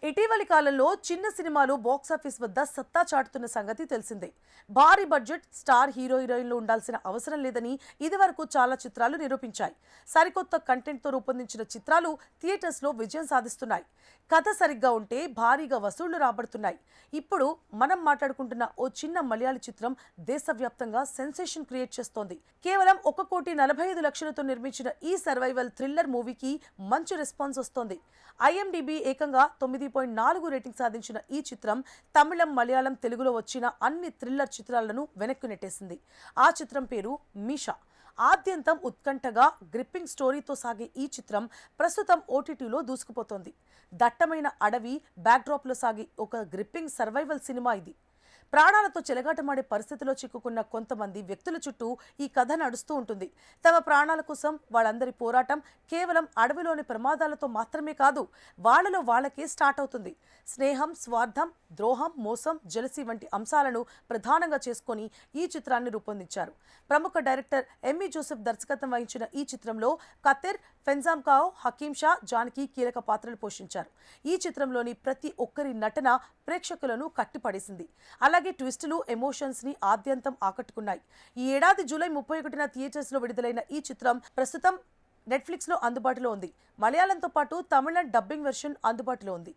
ఇటీవలి కాలంలో చిన్న సినిమాలు బాక్సాఫీస్ వద్ద సత్తా చాటుతున్న సంగతి తెలిసిందే. భారీ బడ్జెట్ స్టార్ హీరో హీరోయిన్లు ఉండాల్సిన అవసరం లేదని ఇదివరకు చాలా చిత్రాలు నిరూపించాయి. సరికొత్త కంటెంట్తో రూపొందించిన చిత్రాలు థియేటర్స్లో విజయం సాధిస్తున్నాయి. కథ సరిగ్గా ఉంటే భారీగా వసూళ్లు రాబడుతున్నాయి. ఇప్పుడు మనం మాట్లాడుకుంటున్న ఓ చిన్న మలయాళీ చిత్రం దేశవ్యాప్తంగా సెన్సేషన్ క్రియేట్ చేస్తోంది. కేవలం 1,45,00,000తో నిర్మించిన ఈ సర్వైవల్ థ్రిల్లర్ మూవీకి మంచి రెస్పాన్స్ వస్తోంది. IMDb ఏకంగా 9.4 రేటింగ్ సాధించిన ఈ చిత్రం తమిళం, మలయాళం, తెలుగులో వచ్చిన అన్ని థ్రిల్లర్ చిత్రాలను వెనక్కి నెట్టేసింది. ఆ చిత్రం పేరు మీషా. ఆద్యంతం ఉత్కంఠగా గ్రిప్పింగ్ స్టోరీతో సాగే ఈ చిత్రం ప్రస్తుతం OTTలో దూసుకుపోతోంది. దట్టమైన అడవి బ్యాక్డ్రాప్లో సాగే ఒక గ్రిప్పింగ్ సర్వైవల్ సినిమా ఇది. ప్రాణాలతో చెలగాటమాడే పరిస్థితిలో చిక్కుకున్న కొంతమంది వ్యక్తుల చుట్టూ ఈ కథ నడుస్తూ ఉంటుంది. తమ ప్రాణాల కోసం వాళ్ళందరి పోరాటం కేవలం అడవిలోని ప్రమాదాలతో మాత్రమే కాదు, వాళ్ళలో వాళ్ళకే స్టార్ట్ అవుతుంది. స్నేహం, స్వార్థం, ద్రోహం, మోసం, జెలసీ వంటి అంశాలను ప్రధానంగా చేసుకొని ఈ చిత్రాన్ని రూపొందించారు. ప్రముఖ డైరెక్టర్ ఎమ్మి జోసెఫ్ దర్శకత్వం వహించిన ఈ చిత్రంలో కతెర్, ఫెన్జామ్ కావ్, హకీం షా, జానకి కీలక పాత్రలు పోషించారు. ఈ చిత్రంలోని ప్రతి ఒక్కరి నటన ప్రేక్షకులను కట్టిపడేసింది. అలాగే ట్విస్టులు, ఎమోషన్స్ ని ఆద్యంతం ఆకట్టుకున్నాయి. ఈ ఏడాది జూలై 31న థియేటర్స్ లో విడుదలైన ఈ చిత్రం ప్రస్తుతం నెట్ఫ్లిక్స్ లో అందుబాటులో ఉంది. మలయాళంతో పాటు తమిళ డబ్బింగ్ వెర్షన్ అందుబాటులో ఉంది.